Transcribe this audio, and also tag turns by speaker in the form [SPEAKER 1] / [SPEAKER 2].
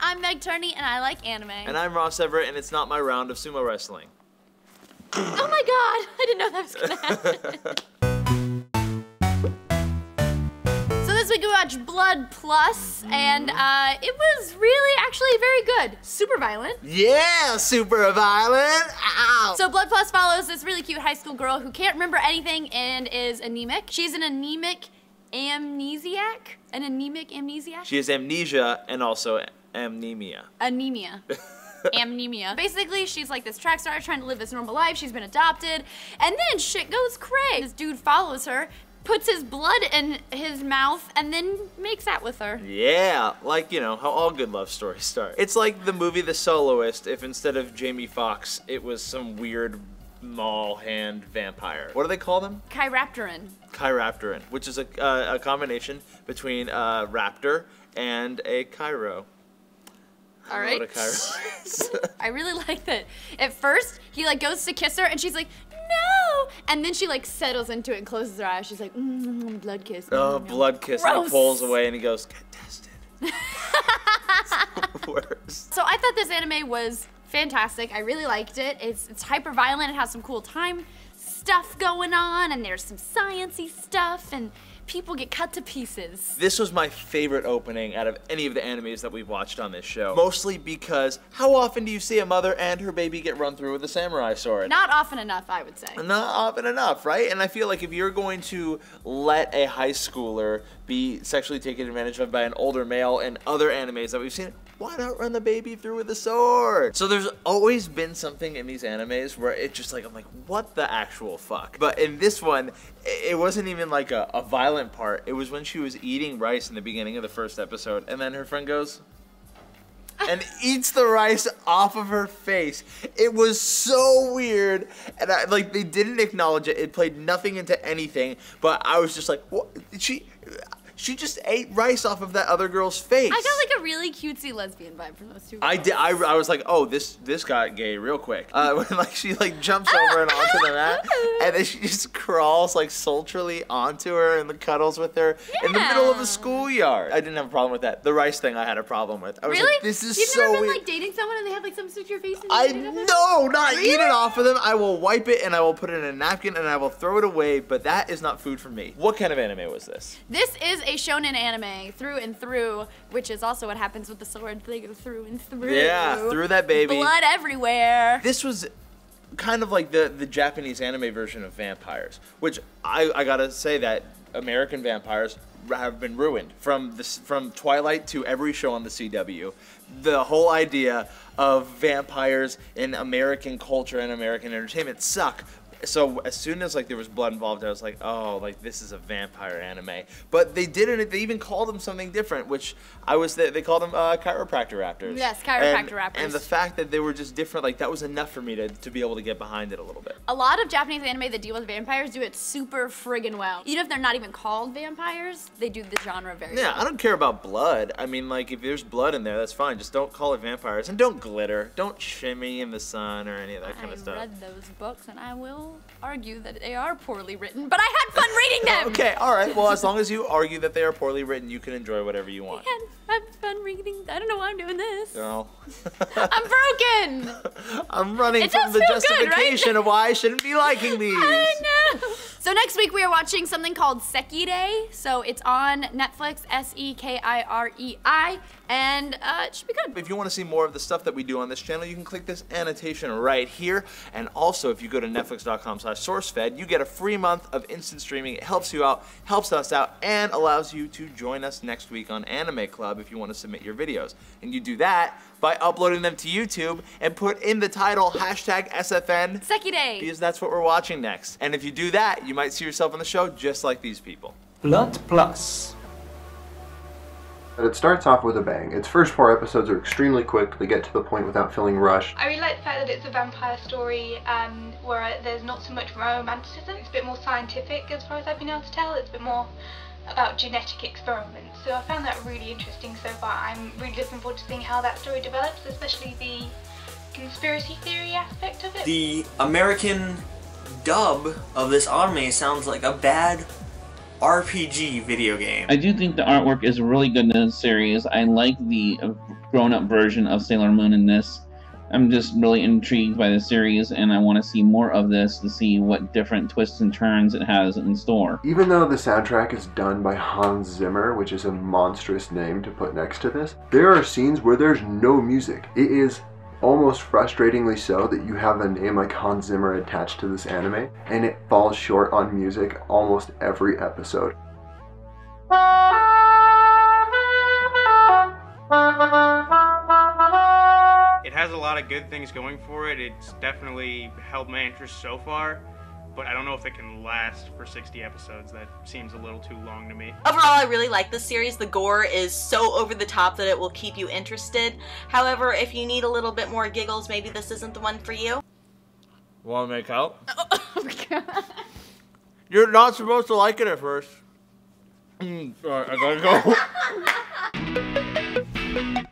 [SPEAKER 1] I'm Meg Turney, and I like anime.
[SPEAKER 2] And I'm Ross Everett, and it's not my round of sumo wrestling.
[SPEAKER 1] Oh my god, I didn't know that was gonna happen. So this week we watched Blood Plus, and it was really actually very good. Super violent.
[SPEAKER 2] Yeah, super violent. Ow.
[SPEAKER 1] So Blood Plus follows this really cute high school girl who can't remember anything and is anemic. She's an anemic amnesiac? An anemic amnesiac?
[SPEAKER 2] She has amnesia and also anemia.
[SPEAKER 1] Anemia. Amnemia. Basically, she's like this track star trying to live this normal life. She's been adopted, and then shit goes cray. This dude follows her, puts his blood in his mouth, and then makes out with her.
[SPEAKER 2] Yeah, like, you know, how all good love stories start. It's like the movie The Soloist if instead of Jamie Foxx, it was some weird mall hand vampire. What do they call them?
[SPEAKER 1] Chiraptoran.
[SPEAKER 2] Chiraptoran, which is a combination between a raptor and a chiro.
[SPEAKER 1] All right.
[SPEAKER 2] What a chiro is.
[SPEAKER 1] I really like that. At first, he like goes to kiss her, and she's like, no! And then she like settles into it and closes her eyes. She's like, blood kiss.
[SPEAKER 2] Oh, blood kiss.
[SPEAKER 1] Gross.
[SPEAKER 2] And he pulls away and he goes, get tested. It's the worst.
[SPEAKER 1] So I thought this anime was fantastic. I really liked it. It's hyper violent. It has some cool time stuff going on, and there's some sciencey stuff, and people get cut to pieces.
[SPEAKER 2] This was my favorite opening out of any of the animes that we've watched on this show. Mostly because how often do you see a mother and her baby get run through with a samurai sword?
[SPEAKER 1] Not often enough, I would say.
[SPEAKER 2] Not often enough, right? And I feel like if you're going to let a high schooler be sexually taken advantage of by an older male in other animes that we've seen, why not run the baby through with a sword? So there's always been something in these animes where it's just like, I'm like, what the actual fuck? But in this one, it wasn't even like a violent part. It was when she was eating rice in the beginning of the first episode, and then her friend goes and eats the rice off of her face. It was so weird, and like they didn't acknowledge it. It played nothing into anything, but I was just like, what? She just ate rice off of that other girl's face.
[SPEAKER 1] I got like a really cutesy lesbian vibe from those two girls.
[SPEAKER 2] I did. I was like, oh, this got gay real quick. When like she like jumps over and onto the mat, and then she just crawls like sultrily onto her and cuddles with her in the middle of a schoolyard. I didn't have a problem with that. The rice thing I had a problem with. I was
[SPEAKER 1] really?
[SPEAKER 2] like, this is
[SPEAKER 1] You've
[SPEAKER 2] so
[SPEAKER 1] never been
[SPEAKER 2] weird.
[SPEAKER 1] like dating someone and they have like something stuck to your face? And
[SPEAKER 2] No, not eat it off of them. I will wipe it and I will put it in a napkin and I will throw it away. But that is not food for me. What kind of anime was this?
[SPEAKER 1] This is a shonen anime through and through, which is also what happens with the sword. They go through and through.
[SPEAKER 2] Yeah, through that baby.
[SPEAKER 1] Blood everywhere.
[SPEAKER 2] This was kind of like the Japanese anime version of vampires, which I gotta say that American vampires have been ruined from Twilight to every show on the CW. The whole idea of vampires in American culture and American entertainment suck. So as soon as like there was blood involved, I was like, oh, like this is a vampire anime. But they didn't. They even called them something different, which they called them chiropractor raptors.
[SPEAKER 1] Yes, chiropractor raptors.
[SPEAKER 2] And the fact that they were just different, like that was enough for me to be able to get behind it a little bit.
[SPEAKER 1] A lot of Japanese anime that deal with vampires do it super friggin' well. Even if they're not even called vampires, they do the genre very well.
[SPEAKER 2] Yeah, I don't care about blood. I mean, like if there's blood in there, that's fine. Just don't call it vampires and don't glitter. Don't shimmy in the sun or any of that kind of stuff.
[SPEAKER 1] I read those books and I will argue that they are poorly written, but I had fun reading them!
[SPEAKER 2] Okay, alright, well as long as you argue that they are poorly written, you can enjoy whatever you want.
[SPEAKER 1] I had fun reading, I don't know why I'm doing this.
[SPEAKER 2] No.
[SPEAKER 1] I'm broken!
[SPEAKER 2] I'm running
[SPEAKER 1] It
[SPEAKER 2] from
[SPEAKER 1] does
[SPEAKER 2] the
[SPEAKER 1] feel good,
[SPEAKER 2] justification
[SPEAKER 1] right?
[SPEAKER 2] of why I shouldn't be liking these.
[SPEAKER 1] I know! So next week we are watching something called Sekirei, so it's on Netflix, Sekirei, and it should be good.
[SPEAKER 2] If you want to see more of the stuff that we do on this channel, you can click this annotation right here. And also, if you go to netflix.com/SourceFed, you get a free month of instant streaming. It helps you out, helps us out, and allows you to join us next week on Anime Club if you want to submit your videos. And you do that by uploading them to YouTube and put in the title #SFN
[SPEAKER 1] Sekirei.
[SPEAKER 2] because that's what we're watching next. And if you do that, you might see yourself on the show just like these people.
[SPEAKER 3] Blood Plus.
[SPEAKER 4] It starts off with a bang. Its first 4 episodes are extremely quick. They get to the point without feeling rushed.
[SPEAKER 5] I really like the fact that it's a vampire story where there's not so much romanticism. It's a bit more scientific as far as I've been able to tell. It's a bit more about genetic experiments. So I found that really interesting so far. I'm really looking forward to seeing how that story develops, especially the conspiracy theory aspect of it.
[SPEAKER 6] The American dub of this anime sounds like a bad
[SPEAKER 3] RPG video game.
[SPEAKER 6] I do think the artwork is really good in this series. I like the grown-up version of Sailor Moon in this. I'm just really intrigued by the series, and I want to see more of this to see what different twists and turns it has in store.
[SPEAKER 4] Even though the soundtrack is done by Hans Zimmer, which is a monstrous name to put next to this, there are scenes where there's no music. It is almost frustratingly so that you have a name like Hans Zimmer attached to this anime, and it falls short on music almost every episode.
[SPEAKER 7] It has a lot of good things going for it. It's definitely held my interest so far, but I don't know if it can last for 60 episodes. That seems a little too long to me.
[SPEAKER 8] Overall, I really like this series. The gore is so over the top that it will keep you interested. However, if you need a little bit more giggles, maybe this isn't the one for you.
[SPEAKER 2] Want to make out?
[SPEAKER 1] Oh my god.
[SPEAKER 2] You're not supposed to like it at first. Sorry, I gotta go.